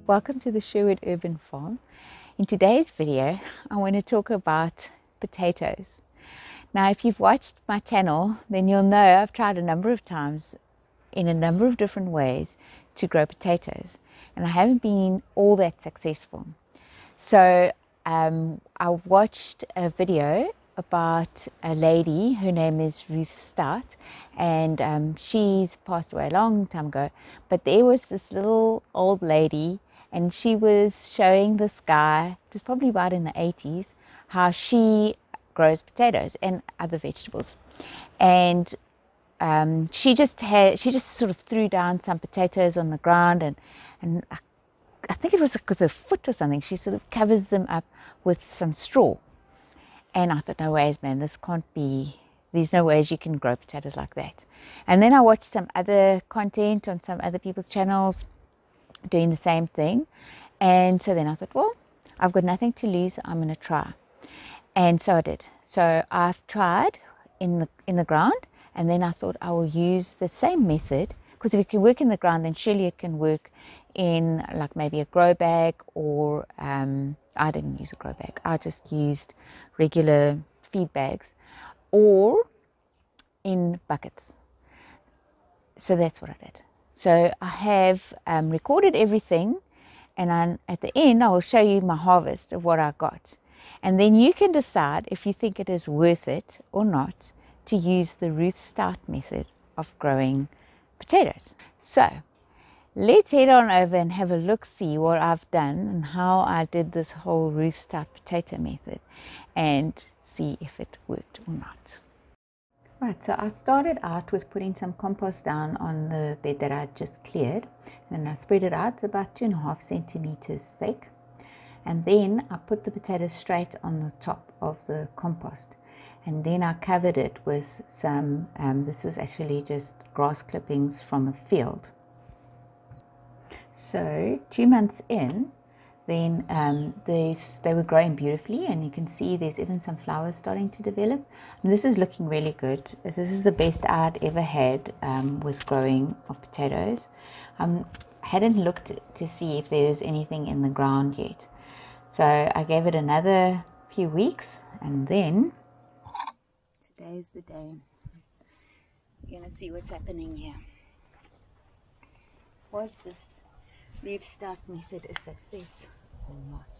Welcome to the Sherwood Urban Farm. In today's video, I want to talk about potatoes. Now, if you've watched my channel, then you'll know I've tried a number of times in a number of different ways to grow potatoes, and I haven't been all that successful. So I watched a video about a lady. Her name is Ruth Stout, and she's passed away a long time ago. But there was this little old lady, and she was showing this guy, it was probably about in the 80s, how she grows potatoes and other vegetables. And she just sort of threw down some potatoes on the ground, and I think it was with her foot or something. She sort of covers them up with some straw. And I thought, no ways, man, this can't be, there's no ways you can grow potatoes like that. And then I watched some other content on some other people's channels doing the same thing. And so then I thought, well, I've got nothing to lose, I'm going to try. And so I did. So I've tried in the ground, and then I thought I will use the same method, because if it can work in the ground, then surely it can work in like maybe a grow bag, or I didn't use a grow bag. I just used regular feed bags, or in buckets. So that's what I did. So I have recorded everything, and at the end I will show you my harvest of what I got. And then you can decide if you think it is worth it or not to use the Ruth Stout method of growing potatoes. So let's head on over and have a look, see what I've done and how I did this whole Ruth Stout potato method, and see if it worked or not. Right, so I started out with putting some compost down on the bed that I just cleared, and I spread it out about 2.5 centimeters thick, and then I put the potatoes straight on the top of the compost, and then I covered it with some, this was actually just grass clippings from a field. So 2 months in, then they were growing beautifully, and you can see there's even some flowers starting to develop. And this is looking really good. This is the best I'd ever had with growing of potatoes. I hadn't looked to see if there was anything in the ground yet, so I gave it another few weeks, and then today's the day. You're gonna see what's happening here. Was this Ruth Stout method a success or not?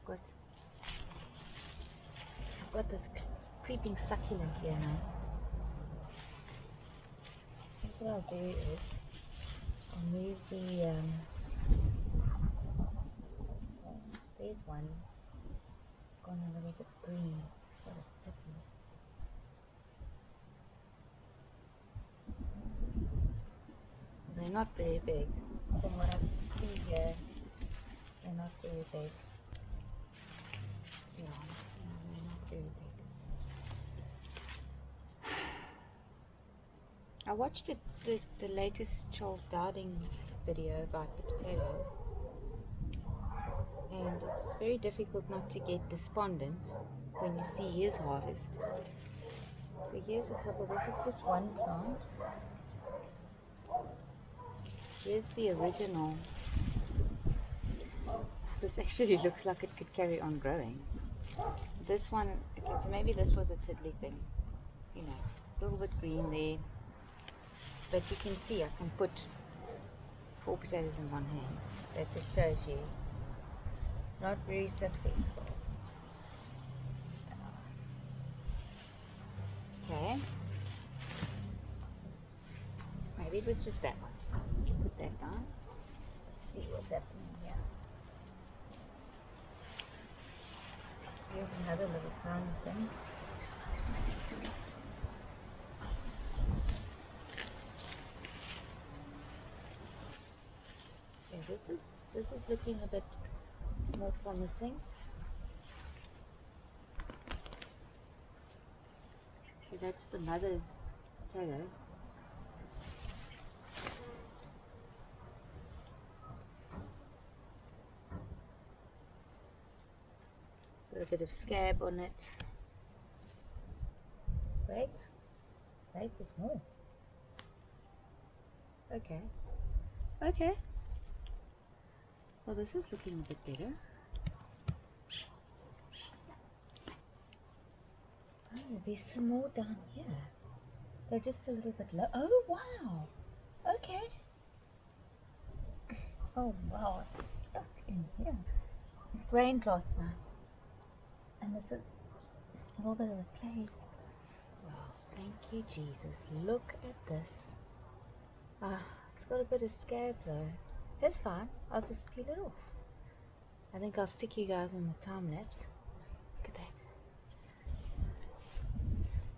Okay, I've got this creeping succulent here now. What I'll do is I'll move the there's one gone a little bit green. What a pity. They're not very big. From what I can see here, they're not very big. Yeah, they're not very big. I watched the latest Charles Dowding video about the potatoes, and it's very difficult not to get despondent when you see his harvest. So here's a couple. This is just one plant. Here's the original. This actually looks like it could carry on growing. This one, okay, so maybe this was a tiddly thing, you know, a little bit green there, but you can see I can put 4 potatoes in one hand. That just shows you not very successful. Okay, maybe it was just that one. Put that down. Let's see what's happening here. Here's another little tiny thing. Okay, this is looking a bit more promising. Okay, that's the mother potato. Got a bit of scab on it. Wait, there's more. Okay. Okay. Well, this is looking a bit better. Oh, there's some more down here. They're just a little bit low. Oh, wow. Okay. Oh, wow. It's stuck in here. It rained last night. And there's a little bit of a plague. Wow. Thank you, Jesus. Look at this. Ah, it's got a bit of scab though. It's fine. I'll just peel it off. I think I'll stick you guys on the time lapse. Look at that.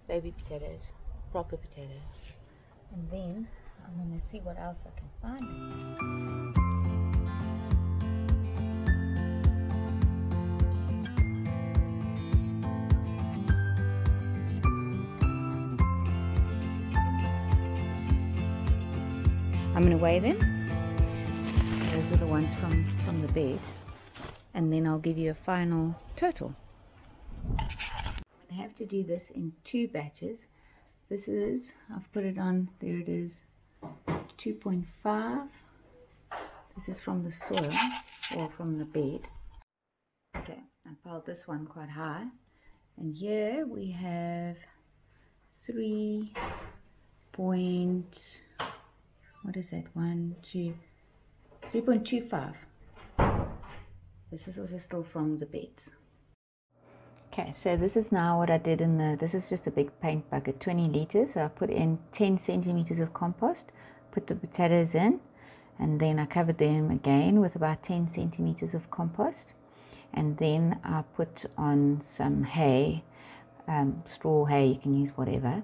Baby potatoes. Proper potatoes. And then I'm going to see what else I can find. I'm going to weigh them. Those are the ones from the bed. And then I'll give you a final total. I'm going to have to do this in 2 batches. This is, I've put it on, there it is, 2.5. This is from the soil or from the bed. Okay, I piled this one quite high. And here we have 3 point, what is that, 3.25. This is also still from the beds. Okay, so this is now what I did in the, this is just a big paint bucket, 20 liters. So I put in 10 centimeters of compost, put the potatoes in, and then I covered them again with about 10 centimeters of compost. And then I put on some hay, straw hay, you can use whatever.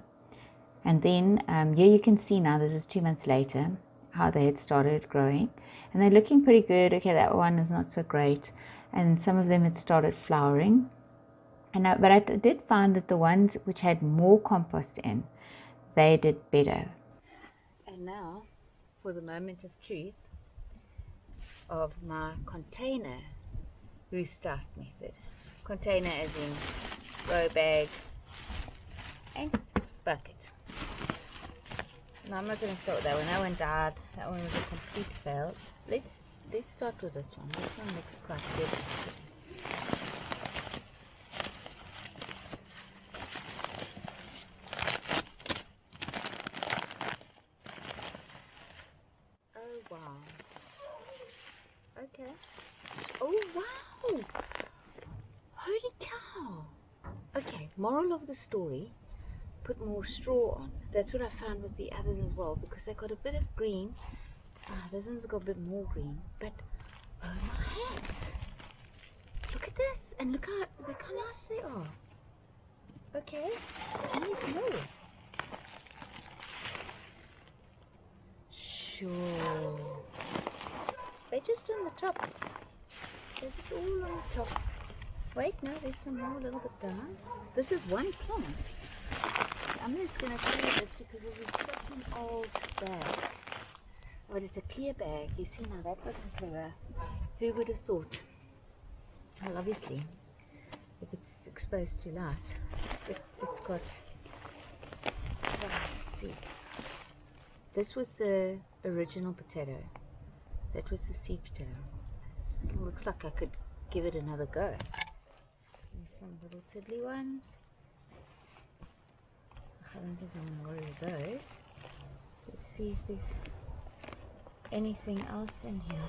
And then here you can see now, this is 2 months later, how they had started growing. And they're looking pretty good. Okay, that one is not so great. And some of them had started flowering. But I did find that the ones which had more compost in, they did better. And now, for the moment of truth of my container Ruth Stout method. Container as in grow bag and bucket. No, I'm not going to start with that one. That one died. That one was a complete fail. Let's start with this one. This one looks quite good. Oh wow. Okay. Oh wow. Holy cow. Okay, moral of the story. Put more straw on. That's what I found with the others as well, because they got a bit of green. This one's got a bit more green, but oh my hats! Look at this, and look how nice they are. Okay, here's more. Sure. They're just on the top. They're just all on the top. Wait, no, there's some more a little bit down. This is one plant. I'm just going to show you this because this is such an old bag. But it's a clear bag. You see now, that wasn't clear. Who would have thought? Well, obviously, if it's exposed to light, it's got, well, let's see. This was the original potato. That was the seed potato. It looks like I could give it another go. There's some little tiddly ones. I don't think I'm going to worry those. Let's see if there's anything else in here.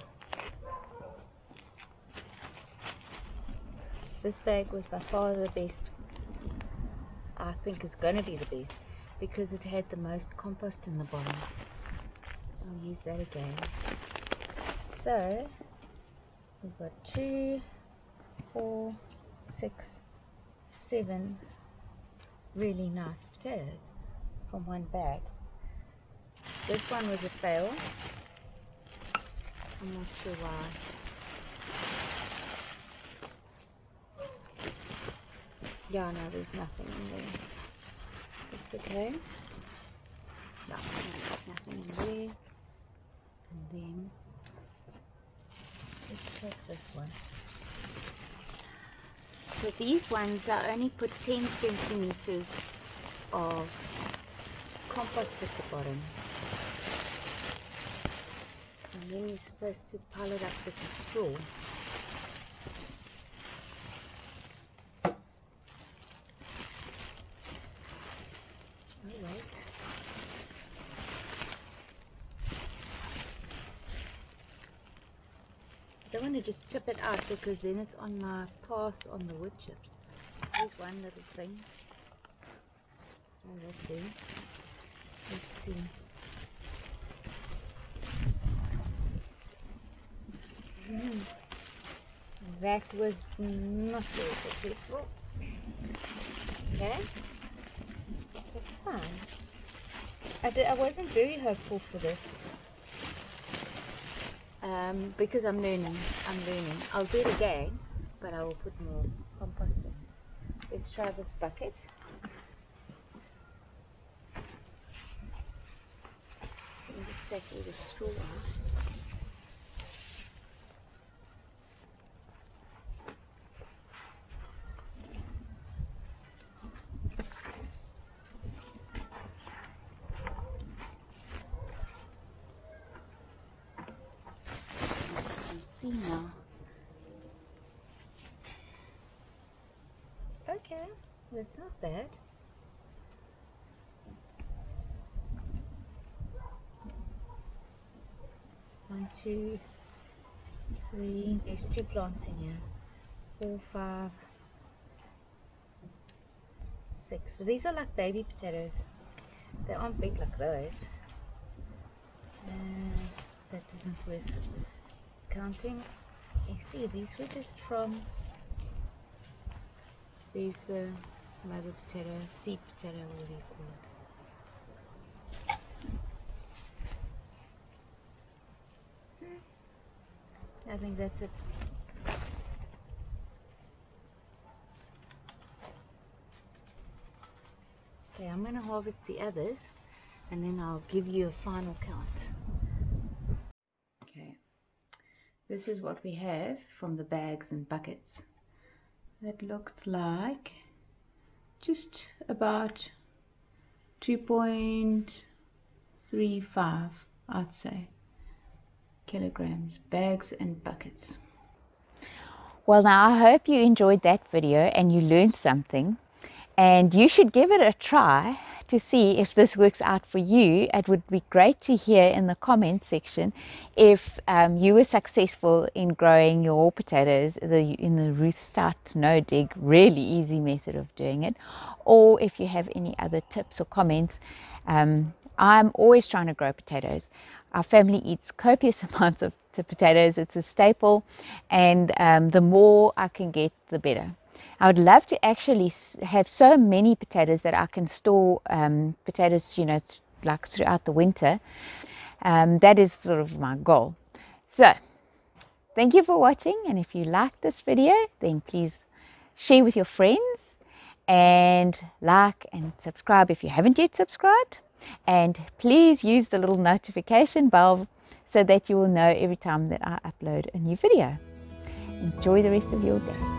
This bag was by far the best. I think it's going to be the best because it had the most compost in the bottom. I'll use that again. So we've got 2, 4, 6, 7 really nice potatoes from one bag. This one was a fail. I'm not sure why. Yeah, no, there's nothing in there. It's okay. No, there's nothing in there. And then let's take this one. So these ones I only put 10 centimeters of compost at the bottom. And then you're supposed to pile it up with a straw. Oh wait. I don't want to just tip it out because then it's on my path on the wood chips. Here's one little thing. Oh, that's there. Let's see. That was not very successful. Okay. But fine. I wasn't very hopeful for this. Because I'm learning. I'll do it again, but I will put more compost in. Let's try this bucket. Let me just take all the straw out. Now. Okay, that's not bad. One, two, three. There's 2 plants in here. 4, 5, 6. Well, these are like baby potatoes. They aren't big like those. And that isn't worth counting. You see, these were just from, there's the mother potato, seed potato, whatever you call it. I think that's it. Okay, I'm going to harvest the others and then I'll give you a final count. Okay. This is what we have from the bags and buckets. That looks like just about 2.35, I'd say, kilograms, bags and buckets. Well, now I hope you enjoyed that video and you learned something, and you should give it a try to see if this works out for you. It would be great to hear in the comments section if you were successful in growing your potatoes in the Ruth Stout no dig, really easy method of doing it, or if you have any other tips or comments. I'm always trying to grow potatoes. Our family eats copious amounts of potatoes. It's a staple, and the more I can get, the better. I would love to actually have so many potatoes that I can store potatoes, you know, like throughout the winter. That is sort of my goal. So, thank you for watching, and if you liked this video, then please share with your friends and like and subscribe if you haven't yet subscribed. And please use the little notification bell so that you will know every time that I upload a new video. Enjoy the rest of your day.